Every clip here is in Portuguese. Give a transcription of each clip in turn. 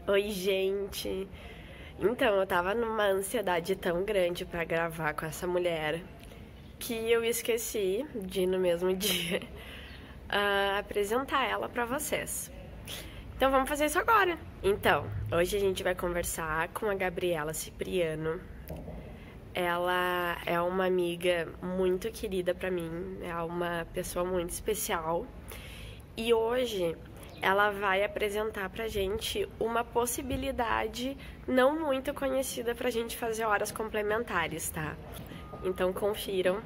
Oi, gente. Então, eu tava numa ansiedade tão grande pra gravar com essa mulher que eu esqueci de, no mesmo dia, apresentar ela pra vocês. Então, vamos fazer isso agora. Então, hoje a gente vai conversar com a Gabriela Cipriano. Ela é uma amiga muito querida pra mim, é uma pessoa muito especial. E hoje ela vai apresentar pra gente uma possibilidade não muito conhecida pra gente fazer horas complementares, tá? Então confiram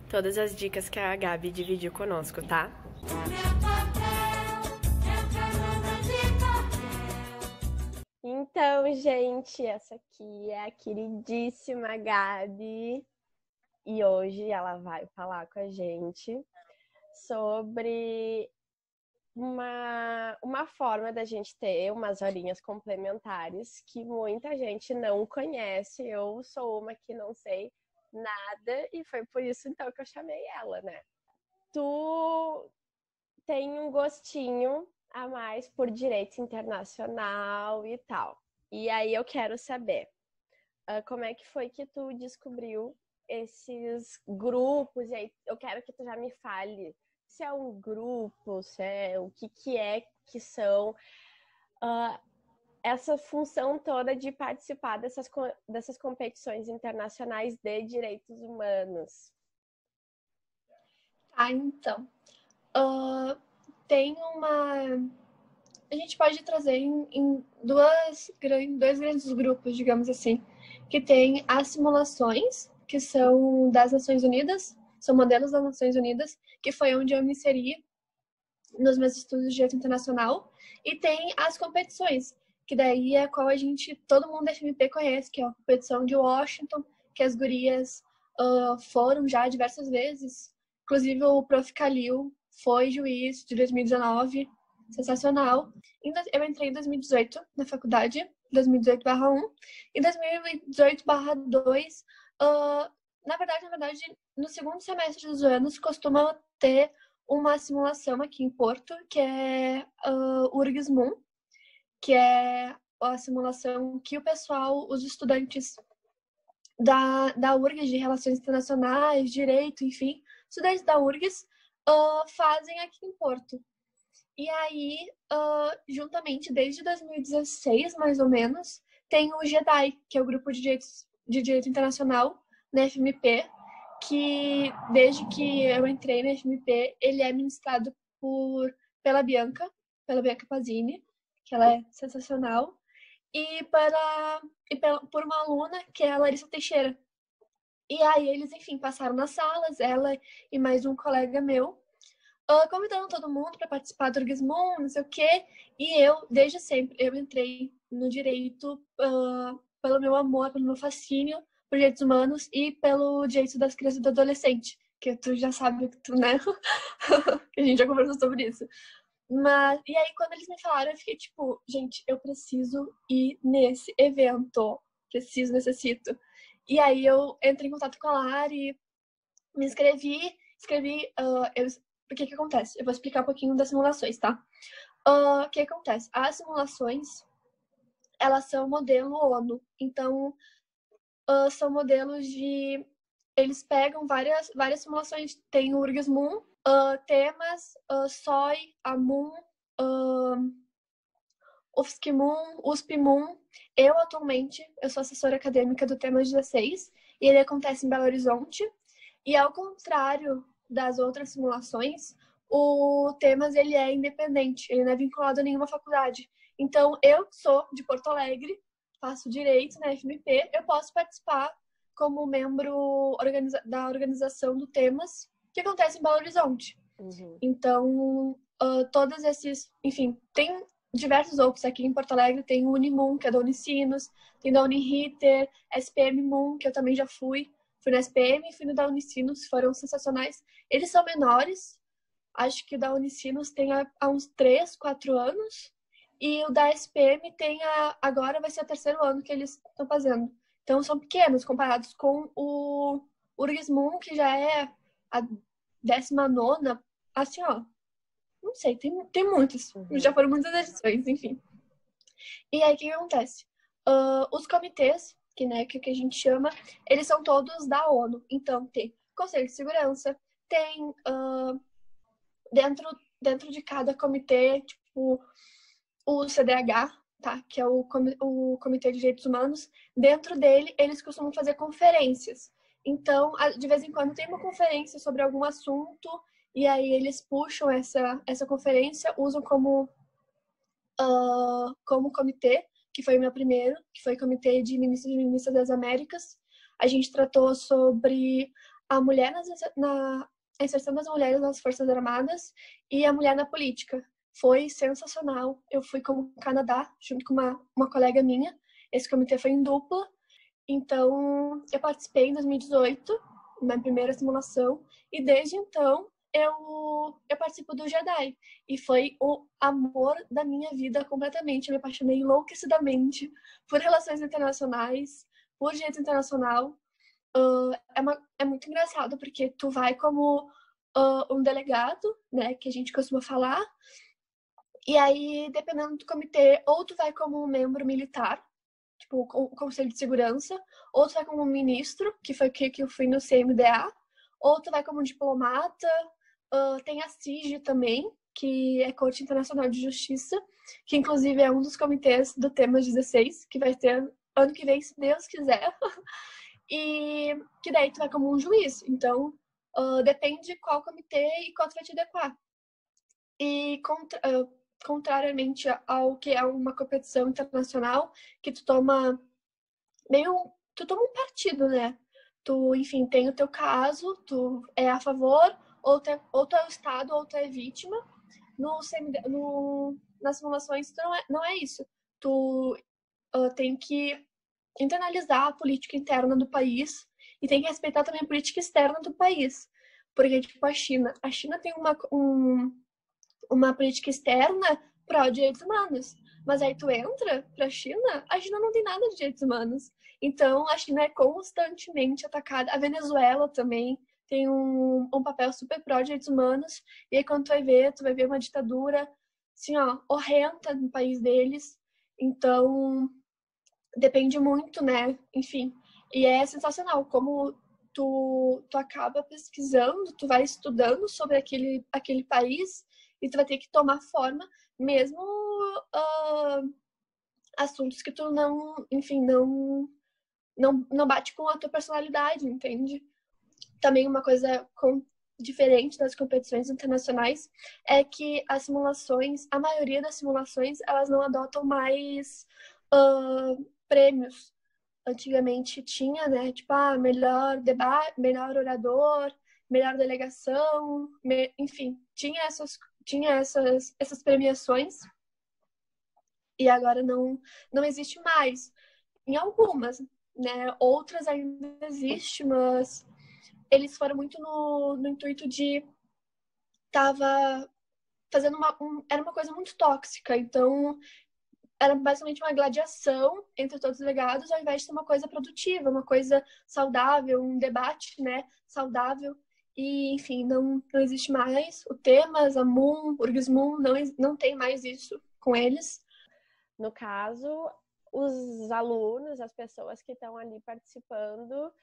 todas as dicas que a Gabi dividiu conosco, tá? Então, gente, essa aqui é a queridíssima Gabi e hoje ela vai falar com a gente sobre uma forma da gente ter umas horinhas complementares que muita gente não conhece. Eu sou uma que não sei nada e foi por isso então que eu chamei ela, né? Tu tem um gostinho a mais por direito internacional e tal. E aí eu quero saber, como é que foi que tu descobriu esses grupos? E aí eu quero que tu já me fale se é um grupo, se é o que é que são uh, essa função toda de participar dessas competições internacionais de direitos humanos. Então, ah, tem uma. A gente pode trazer em dois grandes grupos, digamos assim, que tem as simulações, que são das Nações Unidas, são modelos das Nações Unidas, que foi onde eu me inseri nos meus estudos de direito internacional, e tem as competições, que daí é a qual todo mundo da FMP conhece, que é a competição de Washington, que as gurias foram já diversas vezes. Inclusive o Prof. Kalil foi juiz de 2019, sensacional. Eu entrei em 2018 na faculdade, 2018/1, e 2018/2, na verdade, no segundo semestre dos anos, costuma ter uma simulação aqui em Porto, que é o URGS-MUN, que é a simulação que o pessoal, os estudantes da URGS, de Relações Internacionais, Direito, enfim, estudantes da URGS, fazem aqui em Porto. E aí, juntamente, desde 2016, mais ou menos, tem o GEDAI, que é o Grupo de Direito Internacional, na FMP, que desde que eu entrei na FMP, ele é ministrado pela Bianca Pazini, que ela é sensacional, e, por uma aluna, que é a Larissa Teixeira. E aí eles, enfim, passaram nas salas, ela e mais um colega meu, convidando todo mundo para participar do Orgasmo, não sei o quê. E eu, desde sempre, eu entrei no direito pelo meu amor, pelo meu fascínio por direitos humanos e pelo direito das crianças e do adolescente, que tu já sabe que tu, né? Que a gente já conversou sobre isso. Mas, e aí, quando eles me falaram, eu fiquei tipo, gente, eu preciso ir nesse evento. Necessito. E aí eu entrei em contato com a Lari, me escrevi, o que acontece? Eu vou explicar um pouquinho das simulações, tá? O que acontece? As simulações, elas são modelo ONU. Então, são modelos de... Eles pegam várias simulações. Tem o URGS-MUN, temas, SOI, AMUN, UFSC-MUN, USP-MUN. Eu sou assessora acadêmica do tema 16 e ele acontece em Belo Horizonte. E ao contrário das outras simulações, o Temas ele é independente, ele não é vinculado a nenhuma faculdade. Então, eu sou de Porto Alegre, faço direito na FMP, eu posso participar como membro da organização do Temas, que acontece em Belo Horizonte. Uhum. Então, todos esses, enfim, tem diversos outros aqui em Porto Alegre, tem o Unimun, que é da Unicinos, tem da Uniriter, SPM-MUN, que eu também já fui na SPM e fui no da Unicinos, foram sensacionais. Eles são menores, acho que o da Unicinos tem há uns 3, 4 anos, e o da SPM agora vai ser o terceiro ano que eles estão fazendo. Então são pequenos comparados com o URGS-MUN, que já é a 19ª, assim, ó, não sei, tem muitos, já foram muitas edições, enfim. E aí, o que acontece? Os comitês, que a gente chama, eles são todos da ONU. Então, tem Conselho de Segurança, tem dentro de cada comitê, tipo, o CDH, tá? Que é o Comitê de Direitos Humanos. Dentro dele, eles costumam fazer conferências. Então, de vez em quando tem uma conferência sobre algum assunto, e aí eles puxam essa conferência, usam como comitê, que foi o meu primeiro, que foi o Comitê de Ministros e Ministras das Américas. A gente tratou sobre a mulher a inserção das mulheres nas Forças Armadas e a mulher na política. Foi sensacional. Eu fui como Canadá, junto com uma colega minha. Esse comitê foi em dupla. Então, eu participei em 2018, na primeira simulação, e desde então eu participo do Jedi. E foi o amor da minha vida completamente. Eu me apaixonei enlouquecidamente por relações internacionais, por direito internacional. É muito engraçado, porque tu vai como um delegado, né, que a gente costuma falar, e aí, dependendo do comitê, ou tu vai como um membro militar, tipo, o Conselho de Segurança, ou tu vai como um ministro, que foi que eu fui no CMDA, ou tu vai como um diplomata, tem a CIG também, que é Corte Internacional de Justiça, que inclusive é um dos comitês do tema 16, que vai ter ano que vem, se Deus quiser. E que daí tu vai como um juiz. Então, depende de qual comitê e qual tu vai te adequar. E contrariamente ao que é uma competição internacional, que tu toma tu toma um partido, né? Tu, enfim, tem o teu caso, tu é a favor, ou tu é o Estado, ou tu é vítima. Nas simulações, tu não é isso. Tu tem que internalizar a política interna do país e tem que respeitar também a política externa do país. Porque, tipo, a China tem uma política externa pró-direitos humanos. Mas aí tu entra pra China, a China não tem nada de direitos humanos. Então, a China é constantemente atacada. A Venezuela também tem um papel super pró-direitos humanos. E aí, quando tu vai ver uma ditadura, assim, ó, horrenda no país deles. Então, depende muito, né? Enfim. E é sensacional como tu acaba pesquisando, tu vai estudando sobre aquele país e tu vai ter que tomar forma, mesmo assuntos que tu não, enfim, não bate com a tua personalidade, entende? Também uma coisa diferente das competições internacionais é que a maioria das simulações, elas não adotam mais prêmios. Antigamente tinha, né, tipo, melhor debate, melhor orador, melhor delegação, enfim, tinha essas premiações e agora não existe mais. Em algumas, né, outras ainda existem, mas eles foram muito no intuito de tava fazendo era uma coisa muito tóxica, então era basicamente uma gladiação entre todos os legados, ao invés de ser uma coisa produtiva, uma coisa saudável, um debate, né, saudável. E, enfim, não existe mais. O Temas, a Moon, o Urgs Moon, não tem mais isso com eles. No caso, os alunos, as pessoas que estão ali participando,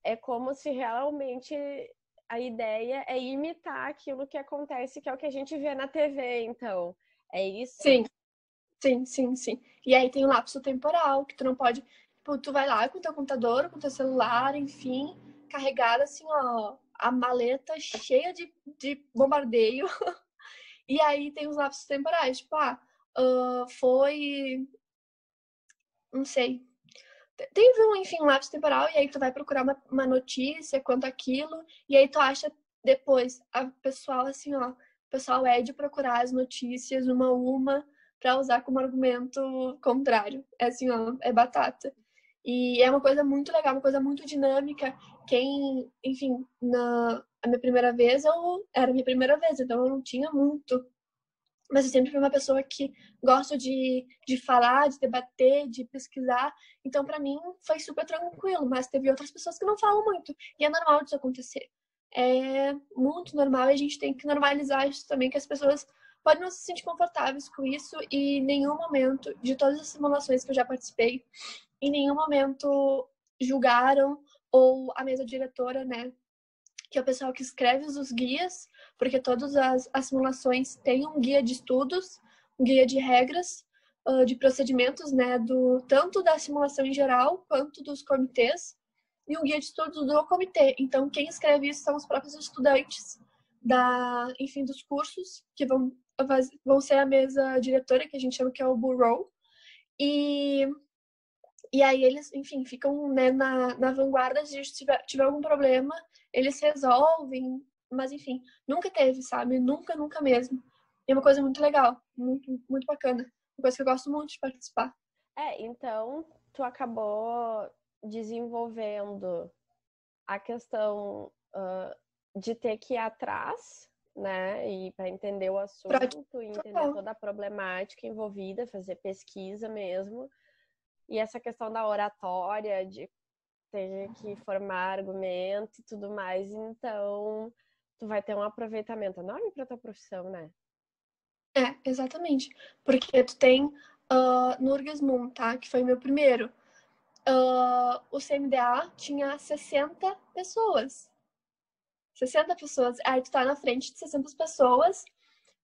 é como se realmente a ideia é imitar aquilo que acontece, que é o que a gente vê na TV, então. É isso? Sim. Sim. E aí tem o lapso temporal, que tu não pode. Tipo, tu vai lá com o teu computador, com o teu celular, enfim, carregado assim, ó, a maleta cheia de bombardeio. E aí tem os lapsos temporais, tipo, foi. Não sei. Teve enfim, um lapso temporal, e aí tu vai procurar uma notícia quanto aquilo, e aí tu acha depois, a pessoal assim, ó, o pessoal é de procurar as notícias uma a uma para usar como argumento contrário. É assim, ó, é batata. E é uma coisa muito legal, uma coisa muito dinâmica. Enfim, a minha primeira vez, era a minha primeira vez, então eu não tinha muito. Mas eu sempre fui uma pessoa que gosto de falar, de debater, de pesquisar. Então, para mim, foi super tranquilo. Mas teve outras pessoas que não falam muito. E é normal disso acontecer. É muito normal e a gente tem que normalizar isso também, que as pessoas podem não se sentir confortáveis com isso e em nenhum momento, de todas as simulações que eu já participei, em nenhum momento julgaram, ou a mesa diretora, né, que é o pessoal que escreve os guias, porque todas as simulações têm um guia de estudos, um guia de regras, de procedimentos, né, tanto da simulação em geral, quanto dos comitês, e um guia de estudos do comitê. Então, quem escreve isso são os próprios estudantes enfim, dos cursos, que vão ser a mesa diretora, que a gente chama que é o bureau, e aí eles, enfim, ficam, né, na vanguarda. Se tiver algum problema, eles resolvem. Mas, enfim, nunca teve, sabe? Nunca, nunca mesmo. E é uma coisa muito legal, muito, muito bacana. Uma coisa que eu gosto muito de participar. Então, tu acabou desenvolvendo a questão de ter que ir atrás, né? E para entender o assunto, e entender toda a problemática envolvida, fazer pesquisa mesmo. E essa questão da oratória, de ter que formar argumento e tudo mais. Então, tu vai ter um aproveitamento enorme para tua profissão, né? Exatamente. Porque tu tem no Urgesmun, tá? Que foi meu primeiro. O CMDA tinha 60 pessoas. 60 pessoas. Aí tu tá na frente de 60 pessoas,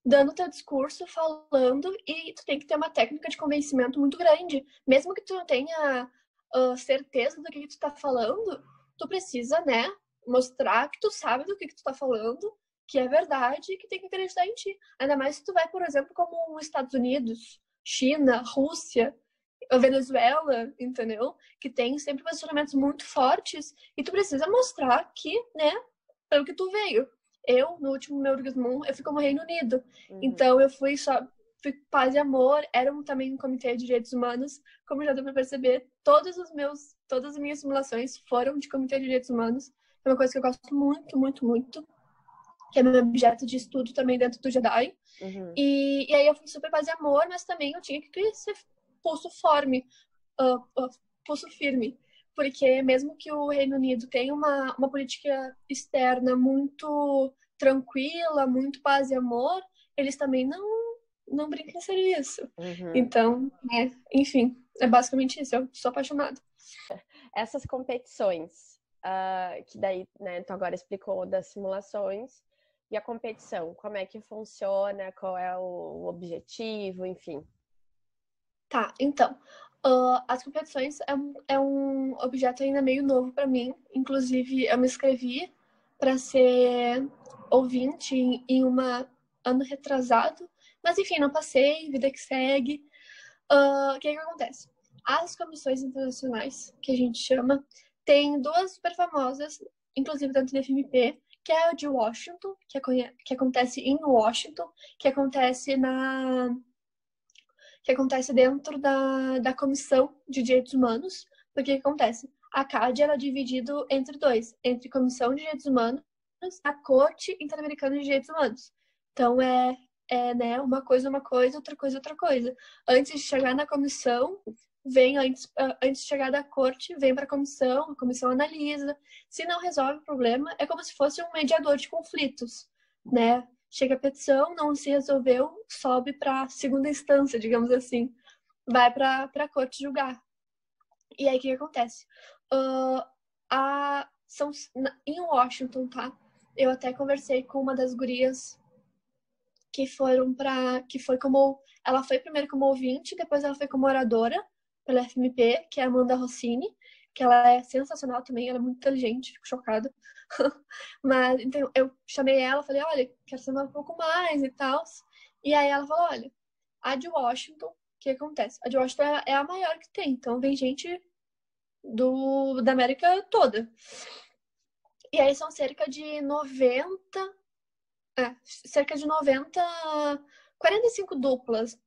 dando teu discurso, falando, e tu tem que ter uma técnica de convencimento muito grande. Mesmo que tu não tenha certeza do que tu tá falando, tu precisa, né, mostrar que tu sabe do que tu tá falando, que é verdade e que tem que acreditar em ti. Ainda mais se tu vai, por exemplo, como os Estados Unidos, China, Rússia, Venezuela, entendeu? Que tem sempre posicionamentos muito fortes, e tu precisa mostrar que, né, pelo que tu veio. Eu, no último meu Urgesmun, eu fui como Reino Unido. Então, eu fui paz e amor. Era também um comitê de direitos humanos. Como já deu pra perceber, todas as minhas simulações foram de comitê de direitos humanos. É uma coisa que eu gosto muito, muito, muito. Que é meu objeto de estudo também dentro do Jedi. E aí eu fui super paz e amor, mas também eu tinha que ser pulso firme. Porque mesmo que o Reino Unido tenha uma política externa muito tranquila, muito paz e amor, eles também não brincam em serviço. Então, enfim, é basicamente isso. Eu sou apaixonada. Essas competições, que daí, né, tu agora explicou das simulações, e a competição, como é que funciona, qual é o objetivo, enfim. Tá, então, as competições é um objeto ainda meio novo para mim. Inclusive, eu me inscrevi para ser ouvinte em ano retrasado. Mas, enfim, não passei, vida que segue. O que acontece? As comissões internacionais, que a gente chama, tem duas super famosas, inclusive dentro do FMP, que é a de Washington, que acontece em Washington, que acontece dentro da Comissão de Direitos Humanos. Porque o que acontece? A CAD é dividido entre dois, entre Comissão de Direitos Humanos e a Corte Interamericana de Direitos Humanos. Então, né, uma coisa, outra coisa, outra coisa. Antes de chegar na comissão, antes de chegar da corte, vem para a comissão analisa. Se não resolve o problema, é como se fosse um mediador de conflitos, né? Chega a petição, não se resolveu, sobe para segunda instância, digamos assim. Vai para a corte julgar. E aí, o que acontece? Em Washington, tá? Eu até conversei com uma das gurias que foi como... Ela foi primeiro como ouvinte, depois ela foi como oradora pela FMP, que é a Amanda Rossini, que ela é sensacional também, ela é muito inteligente, fico chocada. Mas, então, eu chamei ela, falei, olha, quero saber um pouco mais e tal. E aí ela falou, olha, a de Washington, o que acontece? A de Washington é a maior que tem, então vem gente da América toda. E aí são cerca de 45 duplas,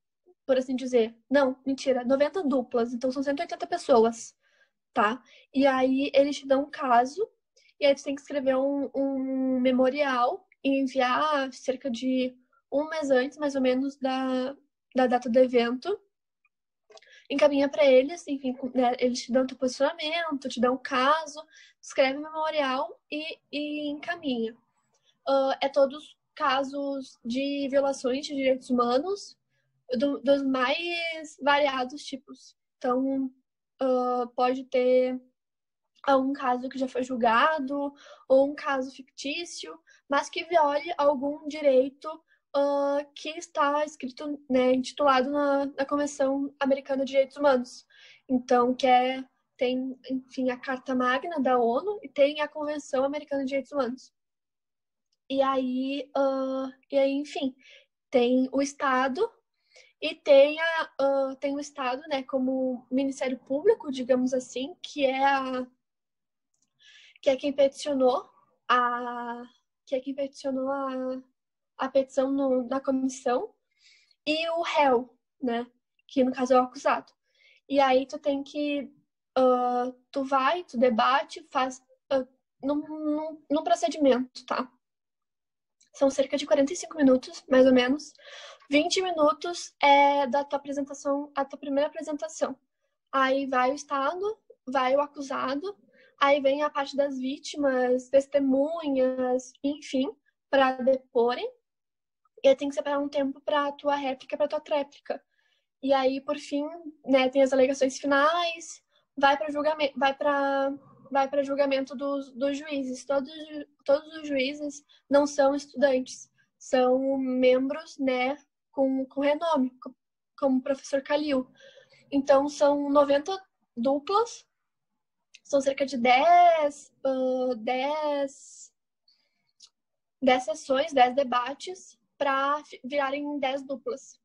por assim dizer. Não, mentira, 90 duplas, então são 180 pessoas, tá? E aí eles te dão um caso, e aí tu tem que escrever um memorial e enviar cerca de um mês antes, mais ou menos, da data do evento. Encaminha para eles, enfim, né, eles te dão teu posicionamento, te dão um caso, escreve o memorial e encaminha. É todos casos de violações de direitos humanos dos mais variados tipos. Então, pode ter um caso que já foi julgado ou um caso fictício, mas que viole algum direito que está escrito, né, intitulado na Convenção Americana de Direitos Humanos. Então, tem, enfim, a Carta Magna da ONU e tem a Convenção Americana de Direitos Humanos. E aí, enfim, tem o Estado e tem o Estado, né, como Ministério Público, digamos assim, que é quem peticionou a petição na comissão, e o réu, né, que no caso é o acusado. E aí tu tem que tu debate, faz num procedimento, tá? São cerca de 45 minutos, mais ou menos. 20 minutos é da tua apresentação, a tua primeira apresentação. Aí vai o Estado, vai o acusado, aí vem a parte das vítimas, testemunhas, enfim, para deporem. E aí tem que separar um tempo para a tua réplica, para a tua tréplica. E aí, por fim, né, tem as alegações finais, vai para julgamento, vai para julgamento dos juízes. Todos os juízes não são estudantes, são membros, né, com renome, como o professor Calil. Então, são 90 duplas, são cerca de 10 sessões, 10 debates, para virarem 10 duplas.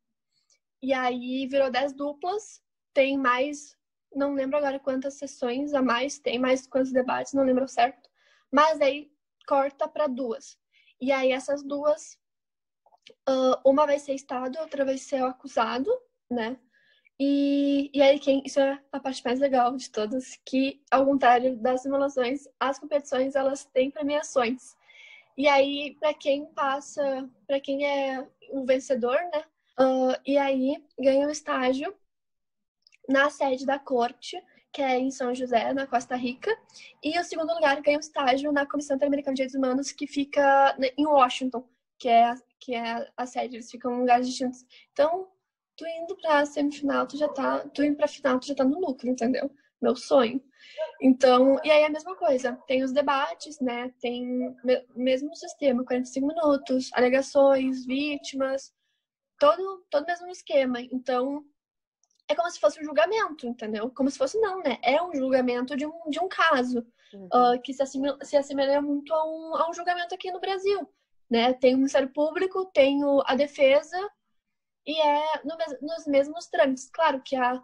E aí, virou 10 duplas, tem mais, não lembro agora quantas sessões a mais, tem mais quantos debates, não lembro certo, mas aí corta para 2. E aí, essas 2, uma vai ser Estado, outra vai ser o acusado, né? E aí, isso é a parte mais legal de todas, que, ao contrário das simulações, as competições, elas têm premiações. E aí, para quem é o vencedor, né? E aí, ganha um estágio na sede da corte, que é em São José, na Costa Rica. E o segundo lugar ganha um estágio na Comissão Interamericana de Direitos Humanos, que fica em Washington, que é a sede. Eles ficam em lugares distintos. Então, tu indo pra semifinal, tu indo pra final, tu já tá no lucro, entendeu? Meu sonho. Então, e aí é a mesma coisa. Tem os debates, né? Tem mesmo sistema, 45 minutos, alegações, vítimas, todo o mesmo esquema. Então, é como se fosse um julgamento, entendeu? Como se fosse, não, né? É um julgamento de um caso, que se assemelha muito a um julgamento aqui no Brasil, né? Tem o Ministério Público, tem a defesa, e é nos mesmos trâmites. Claro que a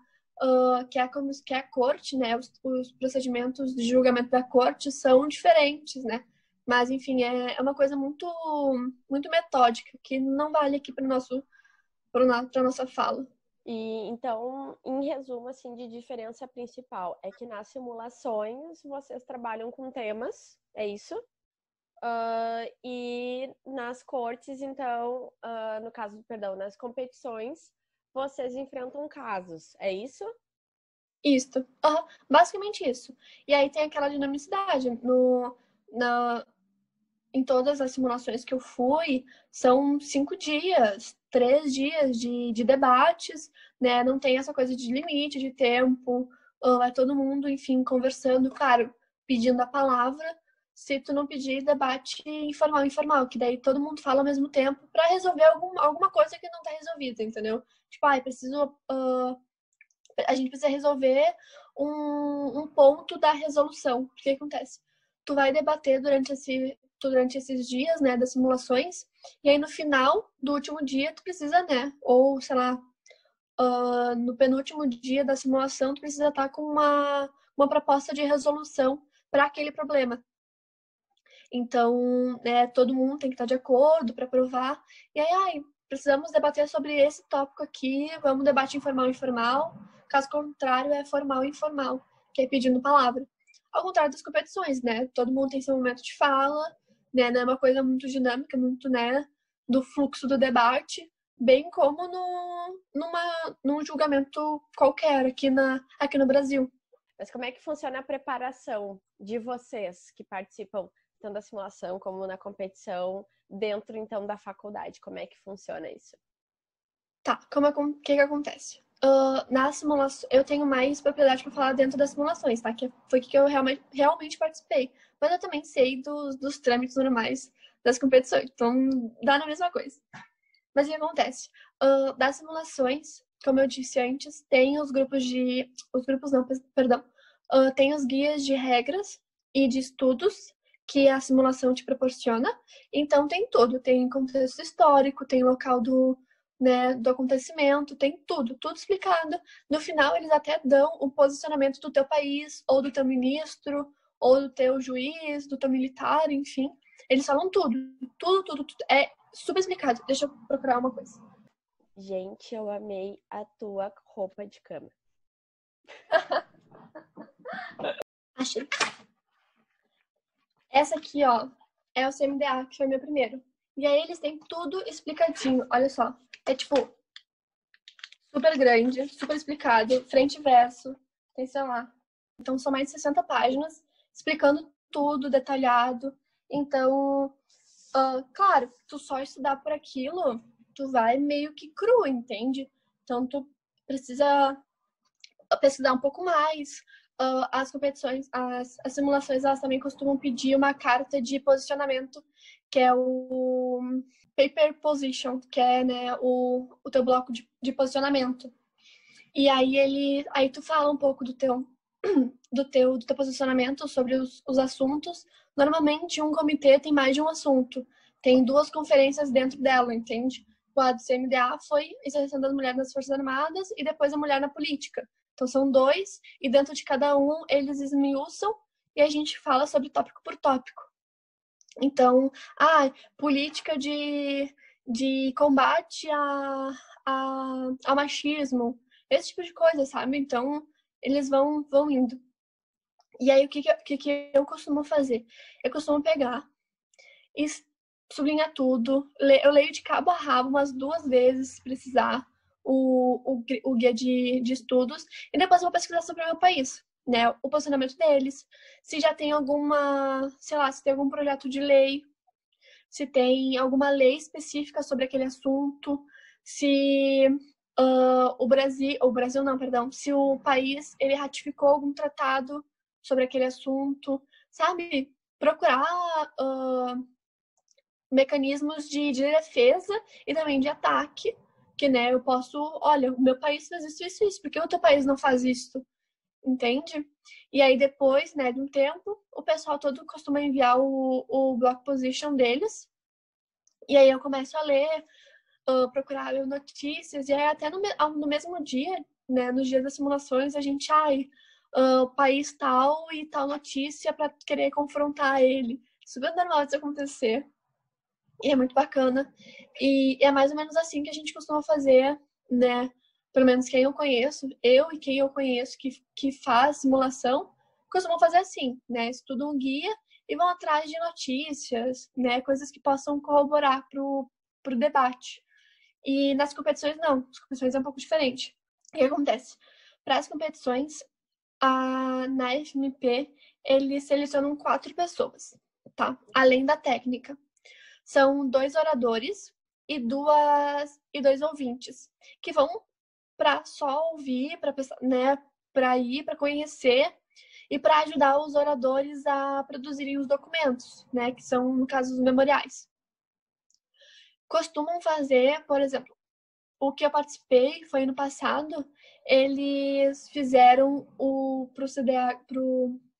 corte, né? Os procedimentos de julgamento da corte são diferentes, né? Mas, enfim, é uma coisa muito, muito metódica, que não vale aqui para nossa fala. E então, em resumo, assim, de diferença principal é que nas simulações vocês trabalham com temas, é isso? E nas cortes, então, no caso, perdão, nas competições, vocês enfrentam casos, é isso? Isso. Basicamente isso. E aí tem aquela dinamicidade. Em todas as simulações que eu fui, são 5 dias, 3 dias de debates, né? Não tem essa coisa de limite de tempo. Vai todo mundo, enfim, conversando, claro, pedindo a palavra. Se tu não pedir, debate informal, que daí todo mundo fala ao mesmo tempo para resolver alguma coisa que não tá resolvida, entendeu? Tipo, a gente precisa resolver um ponto da resolução. O que acontece? Tu vai debater durante esses dias, né, das simulações, e aí no final do último dia tu precisa, né, ou sei lá, no penúltimo dia da simulação tu precisa estar com uma proposta de resolução para aquele problema. Então, né, todo mundo tem que estar de acordo para aprovar. E aí, precisamos debater sobre esse tópico aqui, vamos debate informal. Caso contrário, é formal e informal, que é pedindo palavra. Ao contrário das competições, né? Todo mundo tem seu momento de fala, né? Não é uma coisa muito dinâmica, muito, né, do fluxo do debate, bem como num julgamento qualquer aqui no Brasil. Mas como é que funciona a preparação de vocês que participam tanto na simulação como na competição, dentro, então, da faculdade? Como é que funciona isso? Tá, o que acontece? Na simulação, eu tenho mais propriedade para falar dentro das simulações, tá? Que foi que eu realmente participei. Mas eu também sei dos trâmites normais das competições, então dá na mesma coisa. Mas o que acontece? Das simulações, como eu disse antes, tem os grupos de. Os grupos não, perdão. Tem os guias de regras e de estudos que a simulação te proporciona. Então tem tudo. Tem contexto histórico, tem local do acontecimento, tem tudo explicado. No final, eles até dão o posicionamento do teu país, ou do teu ministro, ou do teu juiz, do teu militar, enfim. Eles falam tudo. Tudo. É super explicado. Deixa eu procurar uma coisa. Gente, eu amei a tua roupa de cama. Achei. Essa aqui, ó, é o CMDA, que foi meu primeiro. E aí eles têm tudo explicadinho, olha só. É tipo, super grande, super explicado, frente e verso. Tem, sei lá. Então são mais de 60 páginas explicando tudo, detalhado. Então, claro, tu só estudar por aquilo, tu vai meio que cru, entende? Então tu precisa pesquisar um pouco mais. As competições, as simulações, elas também costumam pedir uma carta de posicionamento, que é o paper position, que é, né, o teu bloco de posicionamento. E aí tu fala um pouco do teu posicionamento sobre os assuntos. Normalmente um comitê tem mais de um assunto, tem 2 conferências dentro dela, entende? O A do CMDA foi inserção das mulheres nas Forças Armadas e depois a mulher na política. Então são 2, e dentro de cada um eles esmiuçam e a gente fala sobre tópico por tópico. Então, política de combate ao machismo, esse tipo de coisa, sabe? Então, eles vão indo. E aí, o que eu costumo fazer? Eu costumo pegar e sublinhar tudo. Eu leio de cabo a rabo umas 2 vezes, se precisar, o guia de estudos. E depois eu vou pesquisar sobre o meu país, né? O posicionamento deles. Se já tem sei lá, se tem algum projeto de lei, se tem alguma lei específica sobre aquele assunto, se o Brasil não, perdão, se o país ele ratificou algum tratado sobre aquele assunto, sabe? Procurar mecanismos de defesa e também de ataque, que, né, eu posso, olha, o meu país fez isso, por que o teu país não faz isso? Entende? E aí depois, né, de um tempo, o pessoal todo costuma enviar o block position deles, e aí eu começo a ler, procurar notícias, e aí até no mesmo dia, né, nos dias das simulações, a gente, país tal e tal notícia para querer confrontar ele. Super normal isso acontecer. E é muito bacana. E é mais ou menos assim que a gente costuma fazer, né? Pelo menos quem eu conheço, eu e quem eu conheço que faz simulação, costumam fazer assim, né? Estudam um guia e vão atrás de notícias, né? Coisas que possam corroborar pro debate. E nas competições, não. As competições é um pouco diferente. O que acontece? Para as competições, na FMP, eles selecionam 4 pessoas, tá? Além da técnica. São 2 oradores e 2 ouvintes, que vão para só ouvir, para, né, para ir, para conhecer e para ajudar os oradores a produzirem os documentos, né, que são, no caso, os memoriais. Costumam fazer, por exemplo, o que eu participei foi ano passado, eles fizeram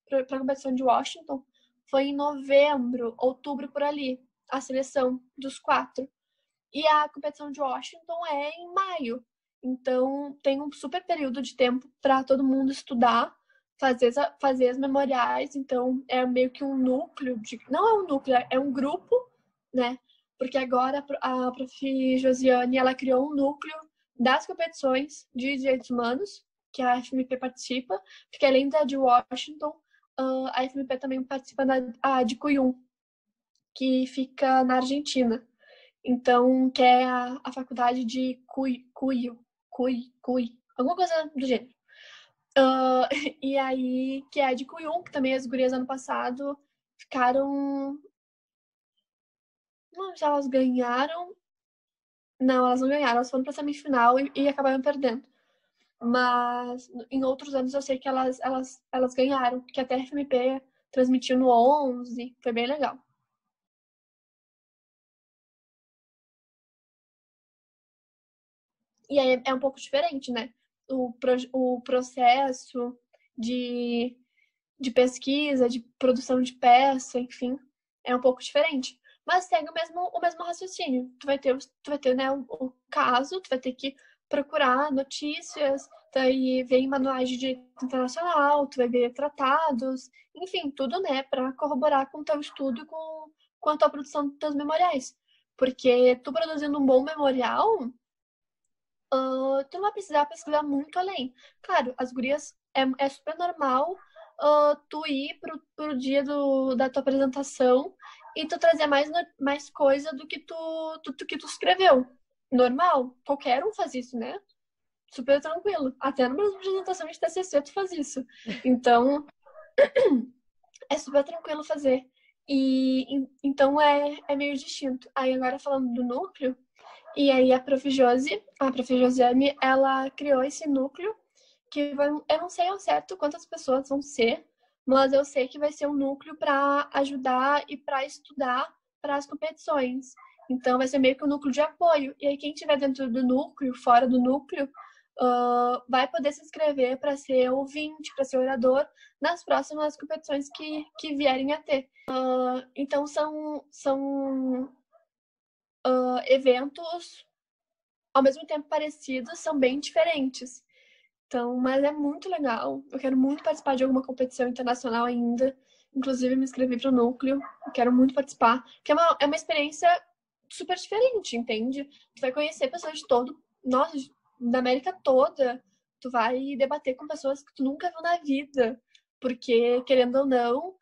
para a competição de Washington, foi em novembro, outubro por ali, a seleção dos 4. E a competição de Washington é em maio. Então, tem um super período de tempo para todo mundo estudar, fazer as memoriais. Então, é meio que um núcleo. Não é um núcleo, é um grupo, né? Porque agora a Prof. Josiane, ela criou um núcleo das competições de direitos humanos, que a FMP participa, porque além da de Washington, a FMP também participa da de Cuyum, que fica na Argentina. Então, que é a faculdade de Cuyo, alguma coisa do gênero. E aí, que é a de Cuyum, que também as gurias ano passado ficaram... Não, se elas ganharam... Não, elas não ganharam. Elas foram pra semifinal e acabaram perdendo. Mas em outros anos eu sei que elas ganharam. Que até a FMP transmitiu no 11. Foi bem legal. E aí é um pouco diferente, né? O processo de pesquisa, de produção de peça, enfim, é um pouco diferente. Mas segue o mesmo raciocínio. Tu vai ter, né, o caso, tu vai ter que procurar notícias, daí ver em manuais de direito internacional, tu vai ver tratados, enfim, tudo, né, para corroborar com o teu estudo, com a tua produção dos teus memoriais. Porque tu produzindo um bom memorial, tu não vai precisar pesquisar muito além. Claro, as gurias é super normal tu ir pro dia da tua apresentação e tu trazer mais coisa do que tu escreveu. Normal, qualquer um faz isso, né? Super tranquilo. Até numa apresentação de TCC tu faz isso. Então, é super tranquilo fazer. Então é meio distinto. Aí agora falando do núcleo, e aí a Prof. Josiane, ela criou esse núcleo que eu não sei ao certo quantas pessoas vão ser, mas eu sei que vai ser um núcleo para ajudar e para estudar para as competições. Então vai ser meio que um núcleo de apoio. E aí quem estiver dentro do núcleo, fora do núcleo, vai poder se inscrever para ser ouvinte, para ser orador nas próximas competições que vierem a ter. Então são eventos ao mesmo tempo parecidos, são bem diferentes. Então, mas é muito legal. Eu quero muito participar de alguma competição internacional ainda. Inclusive, me inscrevi para o núcleo. Eu quero muito participar. Porque é uma experiência super diferente, entende? Tu vai conhecer pessoas de nossa, da América toda. Tu vai debater com pessoas que tu nunca viu na vida. Porque, querendo ou não,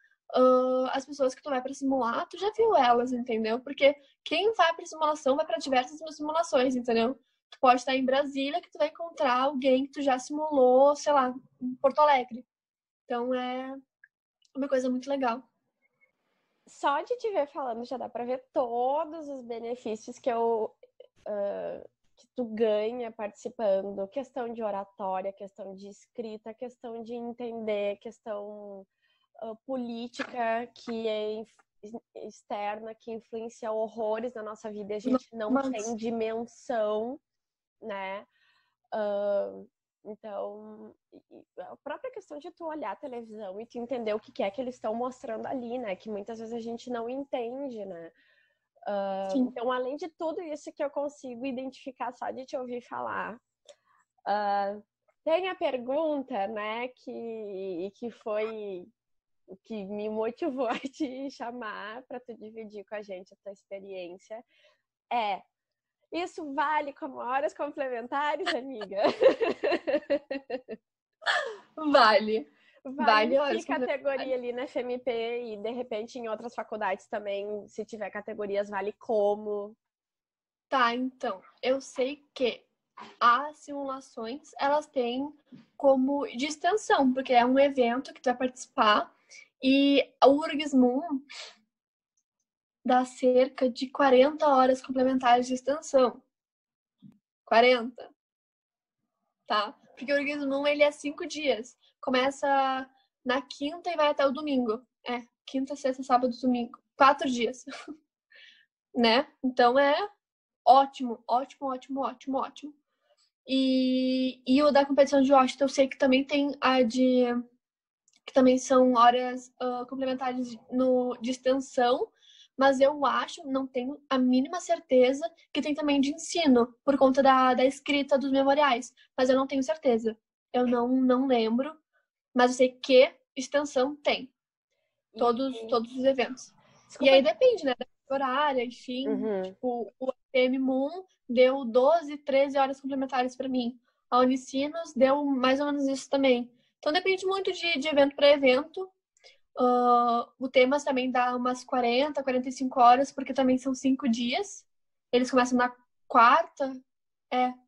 as pessoas que tu vai para simular, tu já viu elas, entendeu? Porque quem vai para simulação vai para diversas simulações, entendeu? Tu pode estar em Brasília que tu vai encontrar alguém que tu já simulou, sei lá, em Porto Alegre. Então é uma coisa muito legal. Só de te ver falando já dá para ver todos os benefícios que tu ganha participando. Questão de oratória, questão de escrita, questão de entender, questão política que é externa, que influencia horrores na nossa vida e a gente não tem dimensão, né? Então, a própria questão de tu olhar a televisão e tu entender o que é que eles estão mostrando ali, né? Que muitas vezes a gente não entende, né? Então, além de tudo isso que eu consigo identificar só de te ouvir falar, tem a pergunta, né? Que foi o que me motivou a te chamar para tu dividir com a gente a tua experiência. Isso vale como horas complementares, amiga? Vale. Vale que categoria ali na FMP e, de repente, em outras faculdades também, se tiver categorias, vale como? Tá, então, eu sei que as simulações, elas têm como de extensão, porque é um evento que tu vai participar e o URGS Moon dá cerca de 40 horas complementares de extensão. 40, tá? Porque o URGS Moon, ele é 5 dias. Começa na quinta e vai até o domingo. Quinta, sexta, sábado, domingo. 4 dias. Né? Então é ótimo, ótimo, ótimo, ótimo, ótimo. E o da competição de Washington, eu sei que também tem que também são horas complementares de extensão, mas eu acho, não tenho a mínima certeza, que tem também de ensino, por conta da escrita dos memoriais. Mas eu não tenho certeza. Eu não lembro, mas eu sei que extensão tem. Todos os eventos. Desculpa. E aí depende, né? Da horária, enfim. Tipo, o ATM Moon deu 12, 13 horas complementares para mim. A Unicinos deu mais ou menos isso também. Então depende muito de evento para evento. O Temas também dá umas 40, 45 horas, porque também são 5 dias. Eles começam na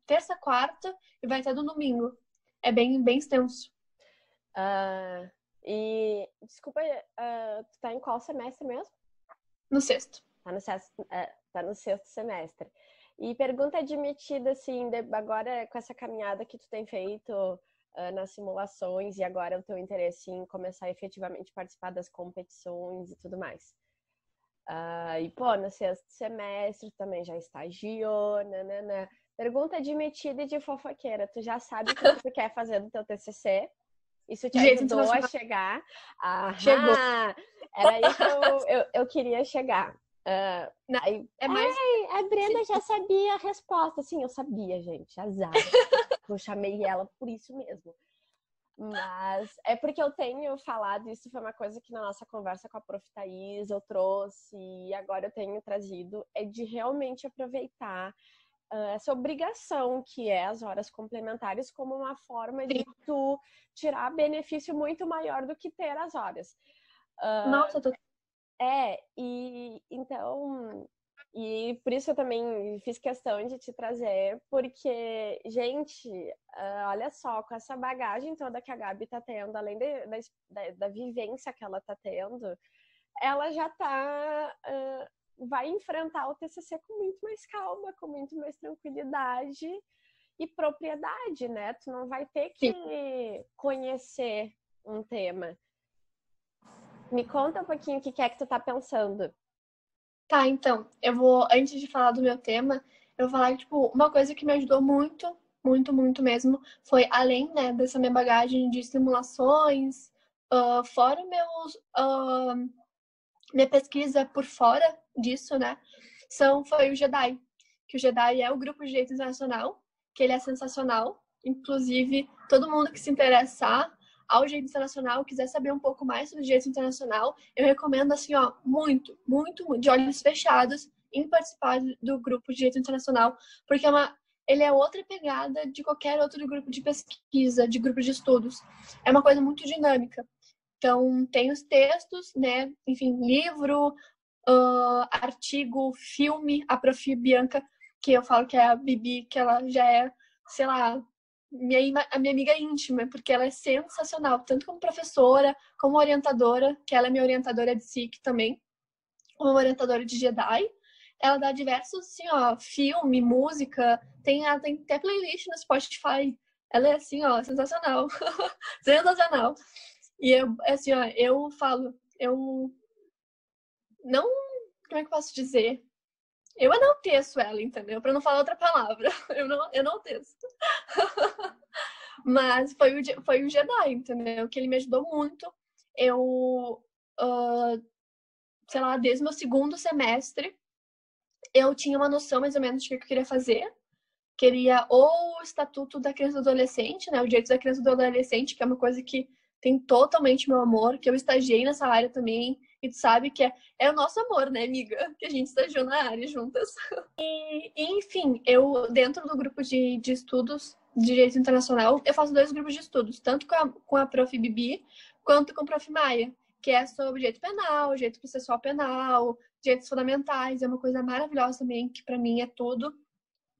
terça, quarta, e vai até do domingo. É bem, bem extenso. E, desculpa, tu tá em qual semestre mesmo? No sexto. Tá no sexto semestre. E pergunta admitida, assim, agora com essa caminhada que tu tem feito nas simulações e agora o teu interesse em começar a efetivamente participar das competições e tudo mais. E, pô, no sexto semestre também já estagiou, nanana. Pergunta admitida e de fofoqueira. Tu já sabe o que tu quer fazer do teu TCC? Isso te Direito ajudou a internacional. chegar? Chegou. Era aí que eu queria chegar. Não, Aí, é mais... a Brenda já sabia a resposta. Sim, eu sabia, gente. Azar. Eu chamei ela por isso mesmo. Mas é porque eu tenho falado, isso foi uma coisa que na nossa conversa com a Prof. Thaís eu trouxe e agora eu tenho trazido, é de realmente aproveitar essa obrigação que é as horas complementares como uma forma de tu tirar benefício muito maior do que ter as horas. Nossa, E então, e por isso eu também fiz questão de te trazer, porque, gente, olha só, com essa bagagem toda que a Gabi tá tendo, além da vivência que ela tá tendo, ela já tá, vai enfrentar o TCC com muito mais calma, com muito mais tranquilidade e propriedade, né? Tu não vai ter que conhecer um tema. Me conta um pouquinho o que é que tu tá pensando. Tá, então, eu vou, antes de falar do meu tema, eu vou falar que, tipo, uma coisa que me ajudou muito, muito, muito mesmo, foi além, né, dessa minha bagagem de simulações, fora minha pesquisa por fora disso, né, foi o JEDI, que o JEDI é o Grupo de Direito Internacional, que ele é sensacional, inclusive, todo mundo que se interessar ao direito internacional, quiser saber um pouco mais sobre o direito internacional, eu recomendo, assim, ó, muito, muito, muito, de olhos fechados, em participar do grupo de direito internacional, porque ele é outra pegada de qualquer outro grupo de pesquisa, de grupo de estudos. É uma coisa muito dinâmica. Então, tem os textos, né? Enfim, livro, artigo, filme, a Prof. Bianca, que eu falo que é a Bibi, que ela já é, sei lá, a minha amiga íntima, porque ela é sensacional, tanto como professora, como orientadora, que ela é minha orientadora de SIC também, como orientadora de Jedi. Ela dá diversos, assim, ó, filme, música, ela tem até playlist no Spotify. Ela é, assim, ó, sensacional. Sensacional. E eu, assim, ó, eu falo, eu não, como é que eu posso dizer? Eu enalteço ela, entendeu? Pra não falar outra palavra. Eu não enalteço. Mas foi o Jedi, entendeu? Que ele me ajudou muito. Eu, sei lá, desde o meu segundo semestre, eu tinha uma noção mais ou menos de que eu queria fazer. Queria ou o Estatuto da Criança e do Adolescente, né? O Direito da Criança e do Adolescente, que é uma coisa que tem totalmente meu amor, que eu estagiei nessa área também, e tu sabe que é o nosso amor, né, amiga? Que a gente estagiou na área juntas. Enfim, eu, dentro do grupo de estudos de Direito Internacional, eu faço 2 grupos de estudos, tanto com a Prof. Bibi, quanto com a Prof. Maia, que é sobre direito penal, direito processual penal, direitos fundamentais, é uma coisa maravilhosa também, que para mim é tudo.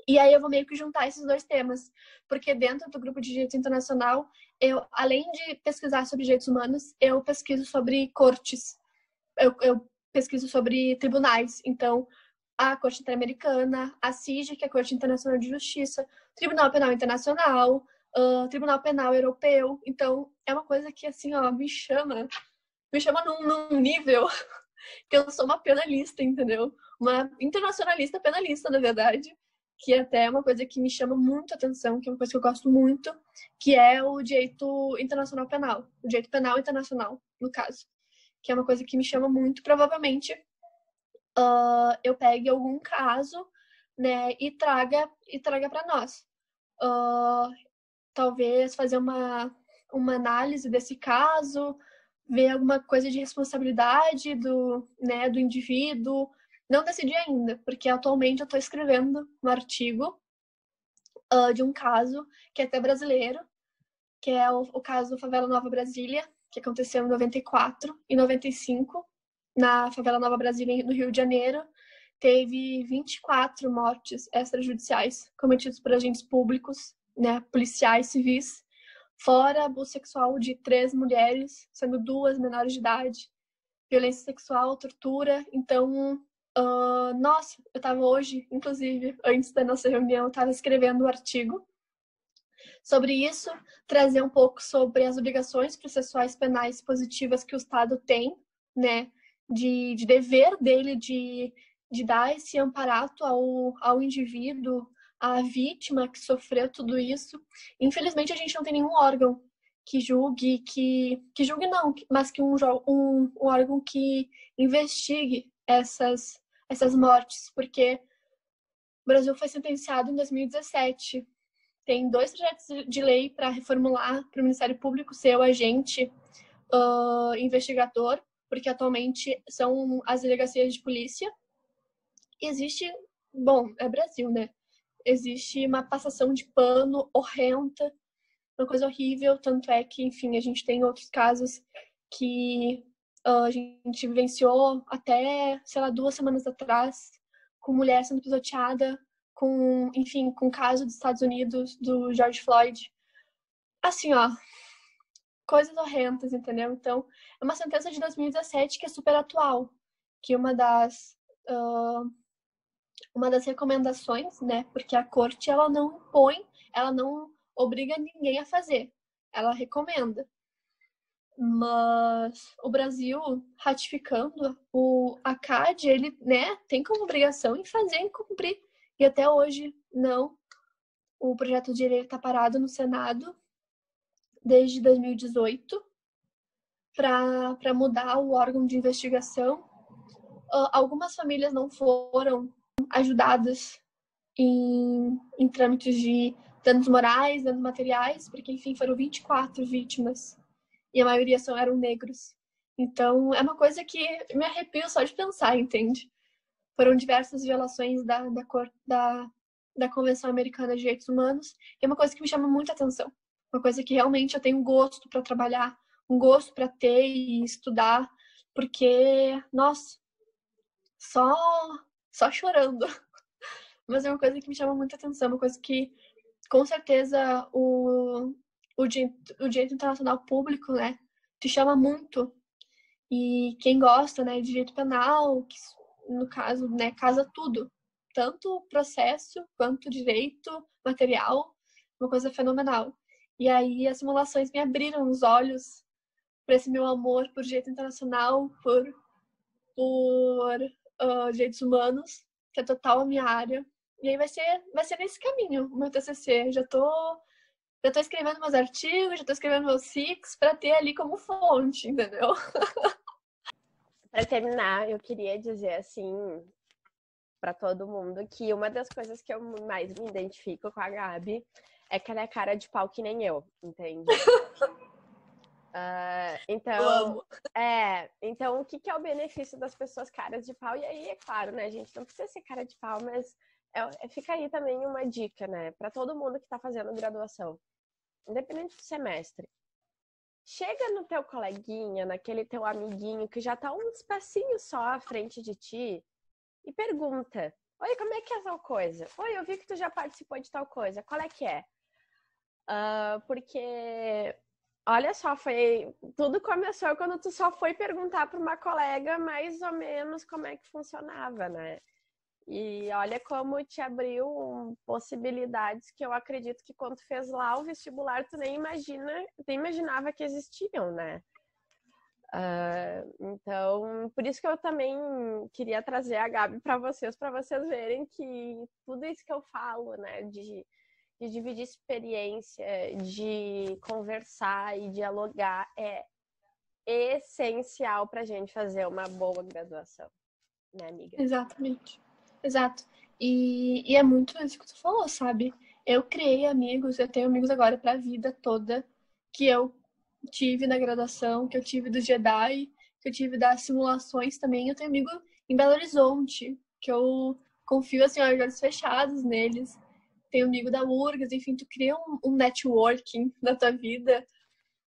E aí eu vou meio que juntar esses 2 temas, porque dentro do grupo de direito internacional, eu, além de pesquisar sobre direitos humanos, eu pesquiso sobre cortes, eu pesquiso sobre tribunais. Então, a Corte Interamericana, a CIJ, que é a Corte Internacional de Justiça, Tribunal Penal Internacional, Tribunal Penal Europeu. Então, é uma coisa que, assim, ó, me chama num nível que eu sou uma penalista, entendeu? Uma internacionalista penalista, na verdade, que até é uma coisa que me chama muito a atenção, que é uma coisa que eu gosto muito, que é o direito internacional penal, o direito penal internacional, no caso, que é uma coisa que me chama muito. Provavelmente eu pegue algum caso, né, e traga para nós. Talvez fazer uma análise desse caso, ver alguma coisa de responsabilidade né, do indivíduo. Não decidi ainda, porque atualmente eu estou escrevendo um artigo de um caso que é até brasileiro, que é o caso Favela Nova Brasília, que aconteceu em 94 e 95, na Favela Nova Brasília, no Rio de Janeiro. Teve 24 mortes extrajudiciais cometidas por agentes públicos, né, policiais civis. fora abuso sexual de 3 mulheres, sendo 2 menores de idade, violência sexual, tortura. Então, nossa, eu estava hoje, inclusive, antes da nossa reunião, eu estava escrevendo um artigo sobre isso, trazer um pouco sobre as obrigações processuais penais positivas que o Estado tem, né, de dever dele de dar esse amparato ao indivíduo, à vítima que sofreu tudo isso. Infelizmente, a gente não tem nenhum órgão que julgue, que julgue não, mas que um órgão que investigue essas mortes, porque o Brasil foi sentenciado em 2017. Tem 2 projetos de lei para reformular para o Ministério Público ser o agente investigador, porque atualmente são as delegacias de polícia. E existe, bom, é Brasil, né? Existe uma passação de pano horrenda, uma coisa horrível, tanto é que, enfim, a gente tem outros casos que a gente vivenciou até, sei lá, 2 semanas atrás, com mulher sendo pisoteada, com o caso dos Estados Unidos, do George Floyd. Assim, ó, coisas horrendas, entendeu? Então, é uma sentença de 2017 que é super atual, que uma das recomendações, né, porque a corte, ela não impõe, ela não obriga ninguém a fazer, ela recomenda. Mas o Brasil, ratificando a CAD, ele, né, tem como obrigação em fazer e cumprir. E até hoje, não. O projeto de lei está parado no Senado desde 2018 para mudar o órgão de investigação. Algumas famílias não foram ajudadas em trâmites de danos morais, danos materiais, porque, enfim, foram 24 vítimas e a maioria eram negros. Então, é uma coisa que me arrepio só de pensar, entende? Foram diversas violações da Convenção Americana de Direitos Humanos, e é uma coisa que me chama muita atenção. Uma coisa que realmente eu tenho gosto para trabalhar, um gosto para ter e estudar, porque, nossa, só chorando. Mas é uma coisa que me chama muita atenção, uma coisa que, com certeza, o direito internacional público, né, te chama muito. E quem gosta, né, de direito penal, que, no caso, né, casa tudo. Tanto o processo quanto o direito material, uma coisa fenomenal. E aí as simulações me abriram os olhos para esse meu amor por direito internacional, por direitos humanos, que é total a minha área. E aí vai ser nesse caminho o meu TCC. Já tô escrevendo meus artigos, já tô escrevendo meus SICs para ter ali como fonte, entendeu? Para terminar, eu queria dizer assim para todo mundo que uma das coisas que eu mais me identifico com a Gabi é que ela é cara de pau que nem eu, entende? Então, então, o que é o benefício das pessoas caras de pau? E aí, é claro, né, gente, não precisa ser cara de pau, mas fica aí também uma dica, né, para todo mundo que tá fazendo graduação, independente do semestre. Chega no teu coleguinha, naquele teu amiguinho que já tá uns passinhos só à frente de ti e pergunta: oi, como é que é tal coisa? Oi, eu vi que tu já participou de tal coisa, qual é que é? Porque, olha só, tudo começou quando tu só foi perguntar para uma colega mais ou menos como é que funcionava, né? E olha como te abriu possibilidades que eu acredito que quando tu fez lá o vestibular tu nem imaginava que existiam, né? Então, por isso que eu também queria trazer a Gabi para vocês verem que tudo isso que eu falo, né, de dividir experiência, de conversar e dialogar é essencial para a gente fazer uma boa graduação, né, amiga? Exatamente. Exato. E é muito isso que tu falou, sabe? Eu criei amigos, eu tenho amigos agora pra vida toda, que eu tive na graduação, que eu tive do Jedi, que eu tive das simulações também. Eu tenho amigo em Belo Horizonte, que eu confio, assim, olhos fechados neles. Tenho amigo da URGS, enfim, tu cria um networking na tua vida,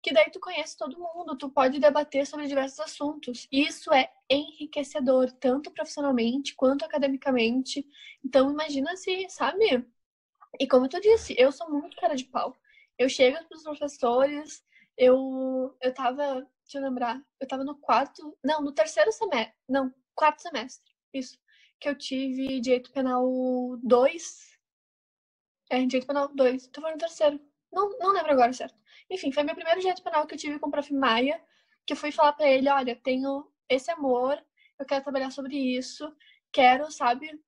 que daí tu conhece todo mundo, tu pode debater sobre diversos assuntos. E isso é enriquecedor, tanto profissionalmente quanto academicamente. Então, imagina se, sabe? E como tu disse, eu sou muito cara de pau. Eu chego pros professores, eu tava, deixa eu lembrar, eu tava no terceiro semestre, não, quarto semestre, isso, que eu tive Direito Penal 2, Direito Penal 2, tô falando terceiro, não lembro agora, certo. Enfim, foi meu primeiro Direito Penal que eu tive com o Prof. Maia, que eu fui falar pra ele, olha, tenho esse amor, eu quero trabalhar sobre isso, quero, sabe,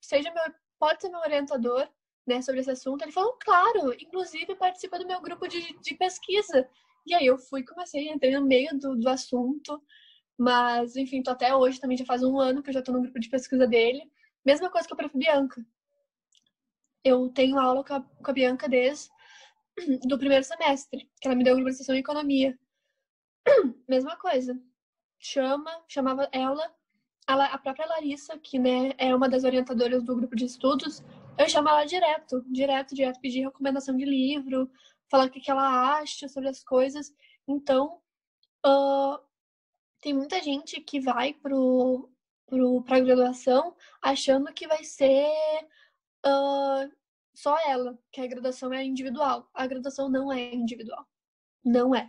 pode ser meu orientador, né, sobre esse assunto. Ele falou, claro, inclusive participa do meu grupo de pesquisa. E aí eu comecei, entrei no meio do assunto, mas, enfim, tô até hoje, também já faz um ano que eu já tô no grupo de pesquisa dele. Mesma coisa que eu Prof. Bianca. Eu tenho aula com a Bianca desde do primeiro semestre, que ela me deu organização e economia. Mesma coisa. Chamava ela, a própria Larissa, que, né, é uma das orientadoras do grupo de estudos, eu chamo ela direto, pedir recomendação de livro, falar o que ela acha sobre as coisas. Então, tem muita gente que vai pra graduação achando que vai ser só ela, que a graduação é individual. A graduação não é individual. Não é.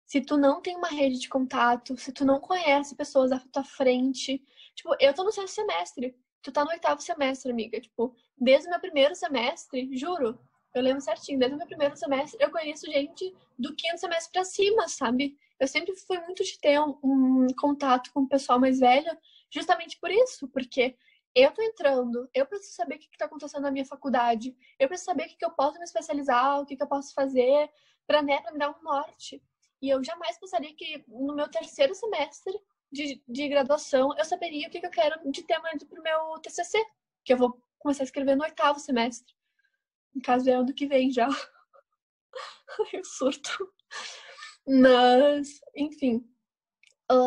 Se tu não tem uma rede de contato, se tu não conhece pessoas à tua frente. Tipo, eu tô no sexto semestre, tu tá no oitavo semestre, amiga. Tipo, desde o meu primeiro semestre, juro, eu lembro certinho, desde o meu primeiro semestre, eu conheço gente do quinto semestre pra cima, sabe? Eu sempre fui muito de ter um contato com o pessoal mais velho, justamente por isso, porque eu tô entrando, eu preciso saber o que tá acontecendo na minha faculdade, eu preciso saber o que eu posso me especializar, o que eu posso fazer pra, né, pra me dar um norte. E eu jamais pensaria que no meu terceiro semestre de graduação eu saberia o que eu quero de tema pro meu TCC, que eu vou começar a escrever no oitavo semestre. No caso, é ano que vem já. Eu surto. Mas, enfim,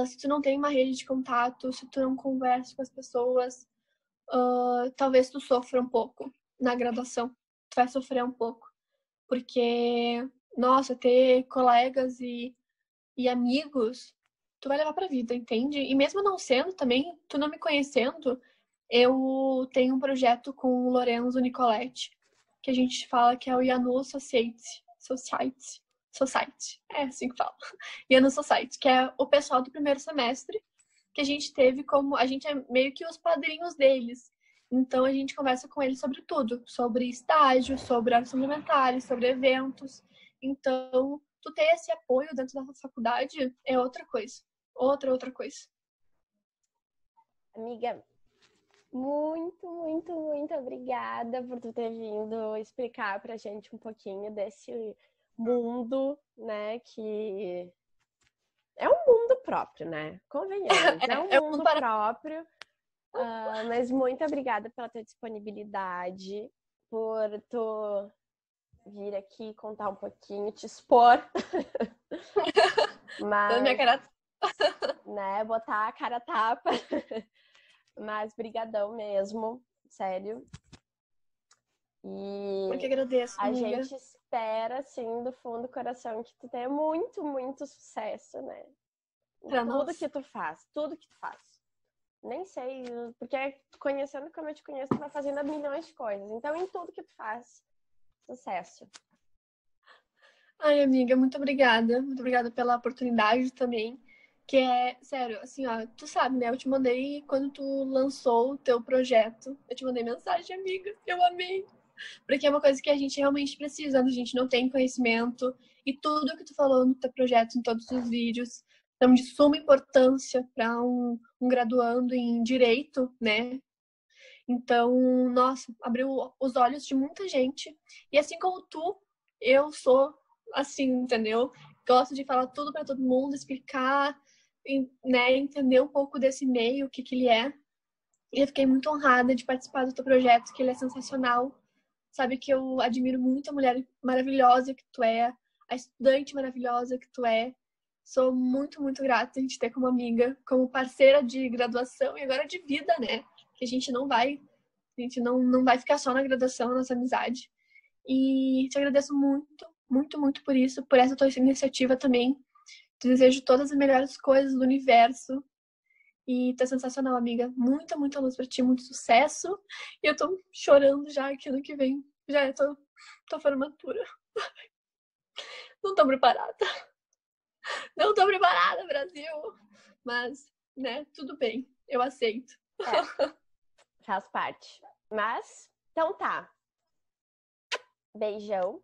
se tu não tem uma rede de contato, se tu não conversa com as pessoas, talvez tu sofra um pouco na graduação. Tu vai sofrer um pouco. Porque, nossa, ter colegas e amigos, tu vai levar pra vida, entende? E mesmo não sendo também, tu não me conhecendo, eu tenho um projeto com o Lorenzo Nicoletti, que a gente fala que é o Yanu Society. É assim que fala. Yanu Society, que é o pessoal do primeiro semestre, que a gente teve como... A gente é meio que os padrinhos deles. Então, a gente conversa com eles sobre tudo. Sobre estágio, sobre horas suplementares, sobre eventos. Então, tu ter esse apoio dentro da faculdade é outra coisa. Outra coisa. Amiga, muito obrigada por tu ter vindo explicar pra gente um pouquinho desse mundo, né, que é um mundo próprio, né? Convenhamos, é um mundo próprio. Mas muito obrigada pela tua disponibilidade, por tu vir aqui contar um pouquinho, te expor. Mas, minha cara... né, botar a cara a tapa. Mas brigadão mesmo, sério. E porque agradeço, a amiga. gente espera, assim, do fundo do coração, que tu tenha muito sucesso, né? Pra tudo nós. que tu faz. Nem sei, porque conhecendo como eu te conheço, tu vai fazendo milhões de coisas. Então, em tudo que tu faz, sucesso. Ai, amiga, muito obrigada. Muito obrigada pela oportunidade também. Que é, sério, assim, ó, tu sabe, né? Eu te mandei quando tu lançou o teu projeto. Eu te mandei mensagem, amiga. Eu amei. Porque é uma coisa que a gente realmente precisa, a gente não tem conhecimento. E tudo que tu falou no teu projeto, em todos os vídeos, são de suma importância para um graduando em direito, né? Então, nossa, abriu os olhos de muita gente. E assim como tu, eu sou assim, entendeu? Gosto de falar tudo para todo mundo, explicar, né, entender um pouco desse meio, o que ele é. E eu fiquei muito honrada de participar do teu projeto, que ele é sensacional. Sabe que eu admiro muito a mulher maravilhosa que tu é, a estudante maravilhosa que tu é. Sou muito grata de te ter como amiga, como parceira de graduação e agora de vida, né? Que a gente não vai ficar só na graduação, nossa amizade. E te agradeço muito por isso, por essa tua iniciativa também. Te desejo todas as melhores coisas do universo. E tá sensacional, amiga. Muita luz pra ti, muito sucesso. E eu tô chorando já que ano que vem. Já é tua formatura. Não tô preparada. Não tô preparada, Brasil. Mas, né, tudo bem. Eu aceito. Faz parte. Mas, então tá. Beijão.